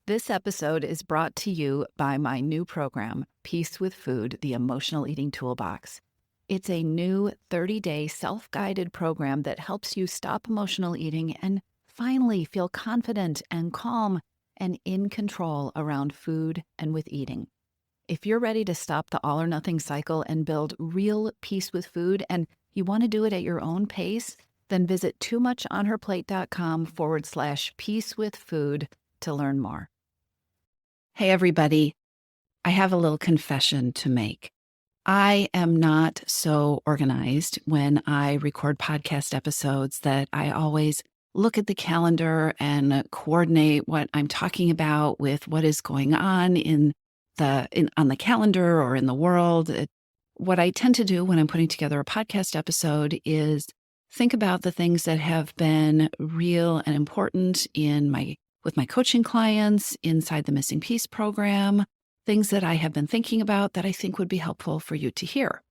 This episode is brought to you by my new program, Peace with Food, the Emotional Eating Toolbox. It's a new 30-day self-guided program that helps you stop emotional eating and finally feel confident and calm and in control around food and with eating. If you're ready to stop the all or nothing cycle and build real peace with food and you want to do it at your own pace, then visit toomuchonherplate.com/peace with food to learn more. Hey, everybody. I have a little confession to make. I am not so organized when I record podcast episodes that I always look at the calendar and coordinate what I'm talking about with what is going on on the calendar or in the world. What I tend to do when I'm putting together a podcast episode is think about the things that have been real and important with my coaching clients inside the Missing Piece program, things that I have been thinking about that I think would be helpful for you to hear.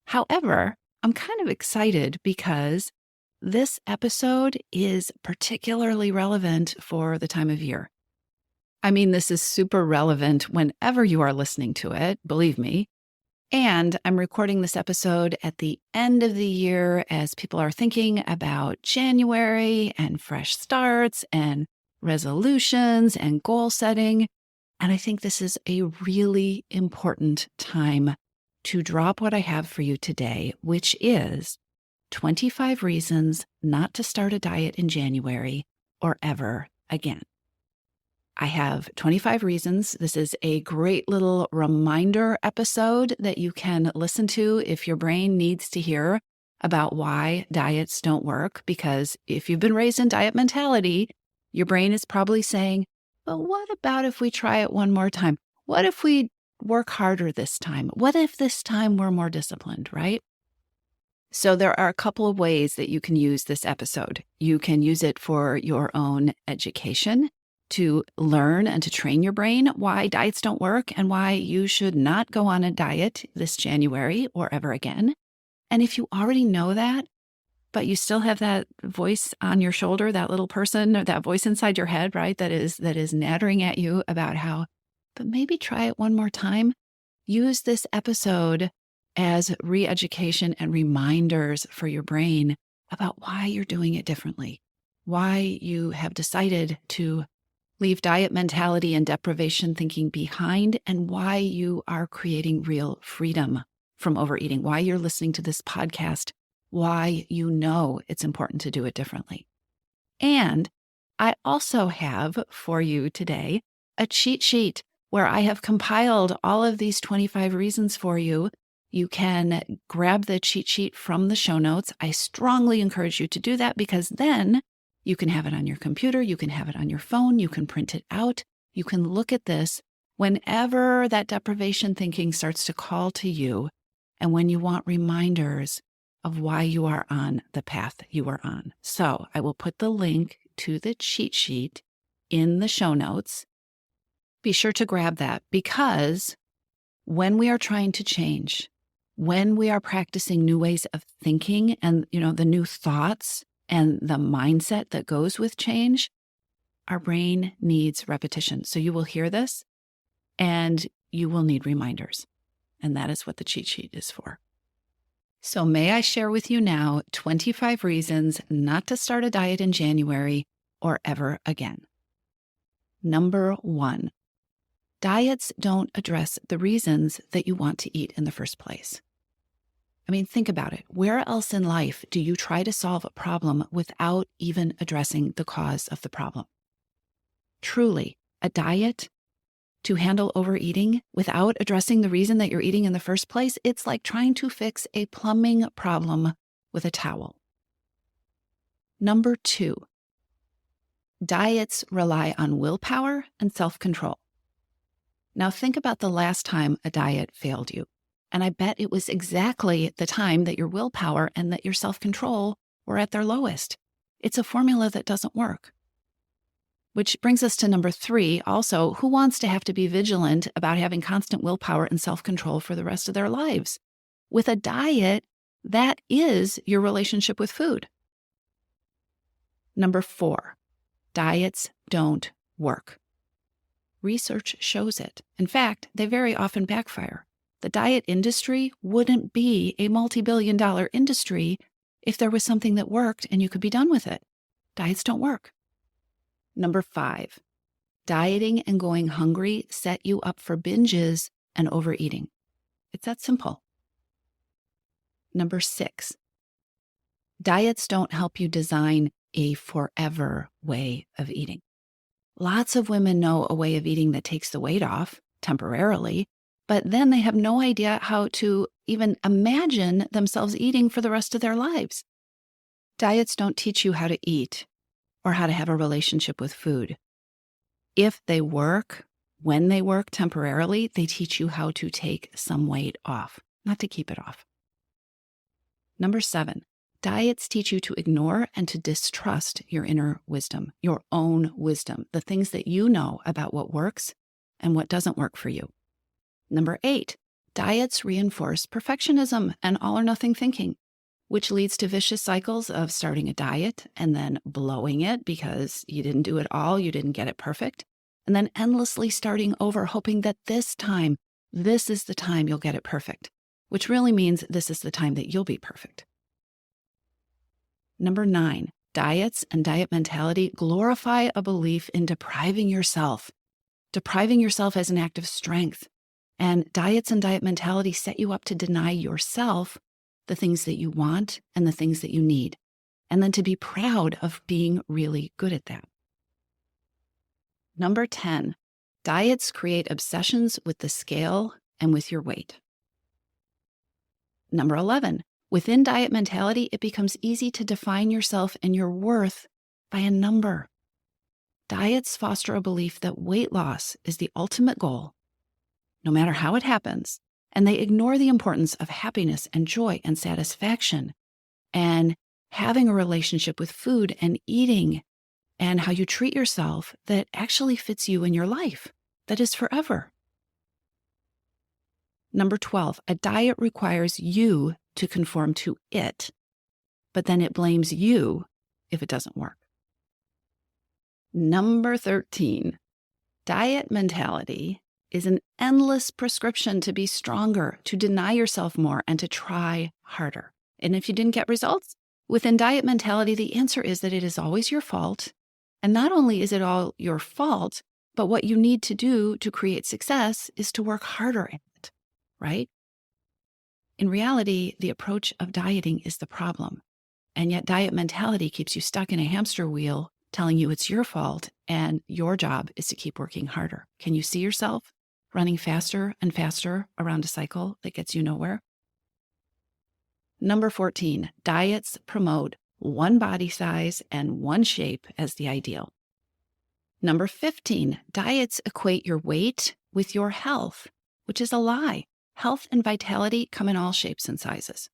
However, I'm kind of excited because this episode is particularly relevant for the time of year. I mean, this is super relevant whenever you are listening to it, believe me. And I'm recording this episode at the end of the year as people are thinking about January and fresh starts and resolutions and goal setting. And I think this is a really important time to drop what I have for you today, which is 25 reasons not to start a diet in January or ever again. I have 25 reasons. This is a great little reminder episode that you can listen to if your brain needs to hear about why diets don't work. Because if you've been raised in diet mentality, your brain is probably saying, but what about if we try it one more time? What if we work harder this time? What if this time we're more disciplined, right? So there are a couple of ways that you can use this episode. You can use it for your own education to learn and to train your brain why diets don't work and why you should not go on a diet this January or ever again. And if you already know that, but you still have that voice on your shoulder, that little person, or that voice inside your head, right, that is nattering at you about but maybe try it one more time. Use this episode as re-education and reminders for your brain about why you're doing it differently, why you have decided to leave diet mentality and deprivation thinking behind, and why you are creating real freedom from overeating, why you're listening to this podcast, why you know it's important to do it differently. And I also have for you today a cheat sheet where I have compiled all of these 25 reasons for you. You can grab the cheat sheet from the show notes. I strongly encourage you to do that because then you can have it on your computer, you can have it on your phone, you can print it out, you can look at this whenever that deprivation thinking starts to call to you and when you want reminders of why you are on the path you are on. So I will put the link to the cheat sheet in the show notes. Be sure to grab that because when we are trying to change, when we are practicing new ways of thinking and, the new thoughts and the mindset that goes with change, our brain needs repetition. So you will hear this and you will need reminders. And that is what the cheat sheet is for. So may I share with you now 25 reasons not to start a diet in January or ever again. Number 1, diets don't address the reasons that you want to eat in the first place. I mean, think about it. Where else in life do you try to solve a problem without even addressing the cause of the problem? Truly, a diet to handle overeating without addressing the reason that you're eating in the first place, it's like trying to fix a plumbing problem with a towel. Number 2, diets rely on willpower and self-control. Now think about the last time a diet failed you. And I bet it was exactly the time that your willpower and that your self-control were at their lowest. It's a formula that doesn't work. Which brings us to number 3. Also, who wants to have to be vigilant about having constant willpower and self-control for the rest of their lives? With a diet, that is your relationship with food. Number 4, diets don't work. Research shows it. In fact, they very often backfire. The diet industry wouldn't be a multi-billion-dollar industry if there was something that worked and you could be done with it. Diets don't work. Number 5, dieting and going hungry set you up for binges and overeating. It's that simple. Number 6, diets don't help you design a forever way of eating. Lots of women know a way of eating that takes the weight off temporarily, but then they have no idea how to even imagine themselves eating for the rest of their lives. Diets don't teach you how to eat or how to have a relationship with food. If they work, when they work temporarily, they teach you how to take some weight off, not to keep it off. Number 7, diets teach you to ignore and to distrust your inner wisdom, your own wisdom, the things that you know about what works and what doesn't work for you. Number 8, diets reinforce perfectionism and all or nothing thinking, which leads to vicious cycles of starting a diet and then blowing it because you didn't do it all, you didn't get it perfect, and then endlessly starting over, hoping that this is the time you'll get it perfect, which really means this is the time that you'll be perfect. Number 9, diets and diet mentality glorify a belief in depriving yourself as an act of strength. And diets and diet mentality set you up to deny yourself the things that you want and the things that you need, and then to be proud of being really good at that. Number 10, diets create obsessions with the scale and with your weight. Number 11, within diet mentality, it becomes easy to define yourself and your worth by a number. Diets foster a belief that weight loss is the ultimate goal, no matter how it happens, and they ignore the importance of happiness and joy and satisfaction and having a relationship with food and eating and how you treat yourself that actually fits you in your life, that is forever. Number 12, a diet requires you to conform to it, but then it blames you if it doesn't work. Number 13, diet mentality is an endless prescription to be stronger, to deny yourself more, and to try harder. And if you didn't get results, within diet mentality, the answer is that it is always your fault. And not only is it all your fault, but what you need to do to create success is to work harder at it, right? In reality, the approach of dieting is the problem. And yet diet mentality keeps you stuck in a hamster wheel, telling you it's your fault and your job is to keep working harder. Can you see yourself running faster and faster around a cycle that gets you nowhere? Number 14, diets promote one body size and one shape as the ideal. Number 15, diets equate your weight with your health, which is a lie. Health and vitality come in all shapes and sizes.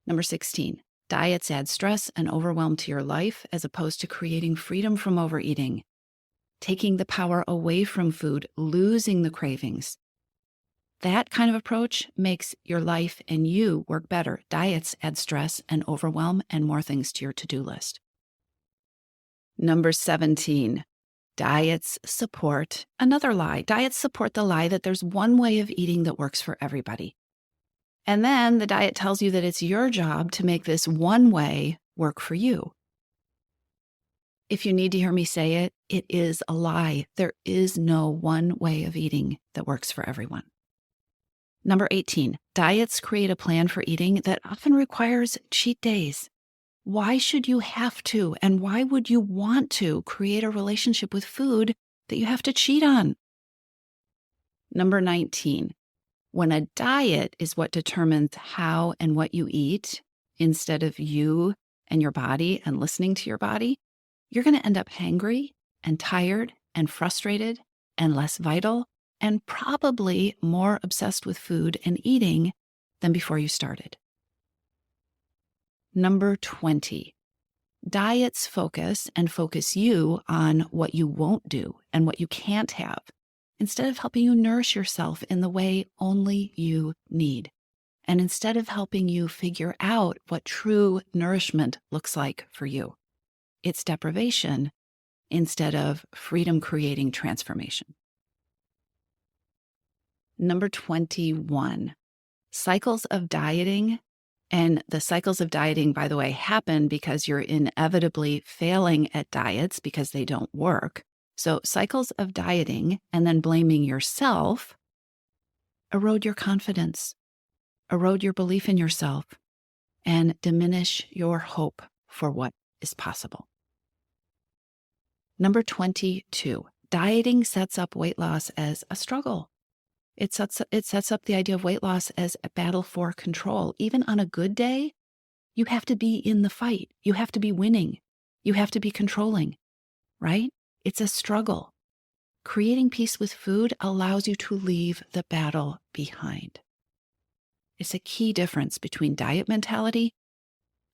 Number 16, diets add stress and overwhelm to your life as opposed to creating freedom from overeating, taking the power away from food, losing the cravings. That kind of approach makes your life and you work better. Diets add stress and overwhelm and more things to your to-do list. Number 17, diets support another lie. Diets support the lie that there's one way of eating that works for everybody. And then the diet tells you that it's your job to make this one way work for you. If you need to hear me say it, it is a lie. There is no one way of eating that works for everyone. Number 18, diets create a plan for eating that often requires cheat days. Why should you have to, and why would you want to create a relationship with food that you have to cheat on? Number 19, when a diet is what determines how and what you eat, instead of you and your body and listening to your body, you're going to end up hangry and tired and frustrated and less vital and probably more obsessed with food and eating than before you started. Number 20, diets focus you on what you won't do and what you can't have, instead of helping you nourish yourself in the way only you need, and instead of helping you figure out what true nourishment looks like for you. It's deprivation instead of freedom-creating transformation. Number 21, cycles of dieting. And the cycles of dieting, by the way, happen because you're inevitably failing at diets because they don't work. So cycles of dieting and then blaming yourself erode your confidence, erode your belief in yourself, and diminish your hope for what is possible. Number 22, dieting sets up weight loss as a struggle. It sets up the idea of weight loss as a battle for control. Even on a good day, you have to be in the fight. You have to be winning. You have to be controlling, right? It's a struggle. Creating peace with food allows you to leave the battle behind. It's a key difference between diet mentality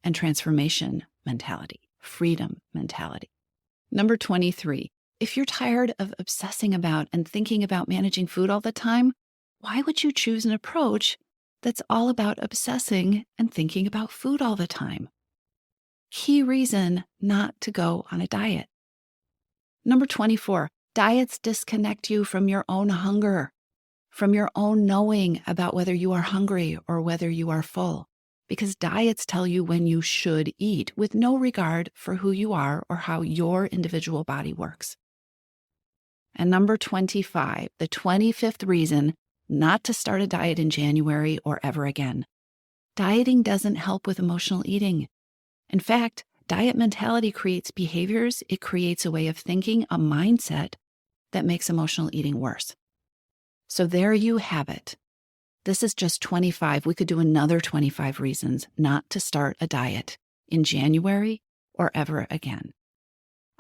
and transformation mentality, freedom mentality. Number 23, if you're tired of obsessing about and thinking about managing food all the time, why would you choose an approach that's all about obsessing and thinking about food all the time? Key reason not to go on a diet. Number 24, diets disconnect you from your own hunger, from your own knowing about whether you are hungry or whether you are full, because diets tell you when you should eat with no regard for who you are or how your individual body works. And number 25, the 25th reason not to start a diet in January or ever again. Dieting doesn't help with emotional eating. In fact, diet mentality creates behaviors. It creates a way of thinking, a mindset that makes emotional eating worse. So there you have it. This is just 25. We could do another 25 reasons not to start a diet in January or ever again.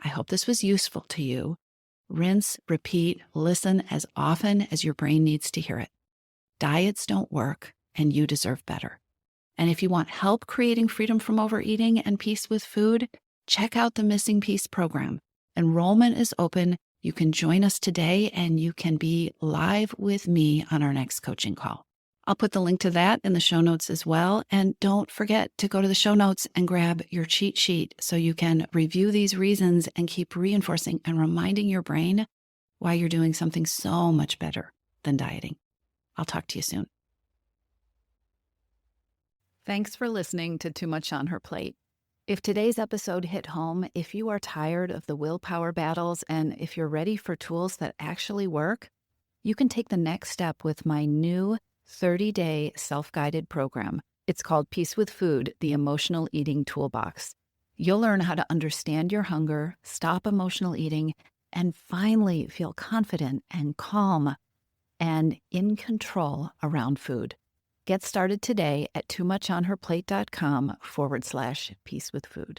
I hope this was useful to you. Rinse, repeat, listen as often as your brain needs to hear it. Diets don't work, and you deserve better. And if you want help creating freedom from overeating and peace with food, check out the Missing Piece program. Enrollment is open. You can join us today, and you can be live with me on our next coaching call. I'll put the link to that in the show notes as well. And don't forget to go to the show notes and grab your cheat sheet so you can review these reasons and keep reinforcing and reminding your brain why you're doing something so much better than dieting. I'll talk to you soon. Thanks for listening to Too Much on Her Plate. If today's episode hit home, if you are tired of the willpower battles, and if you're ready for tools that actually work, you can take the next step with my new 30-day self-guided program. It's called Peace with Food, the Emotional Eating Toolbox. You'll learn how to understand your hunger, stop emotional eating, and finally feel confident and calm and in control around food. Get started today at toomuchonherplate.com/peacewithfood.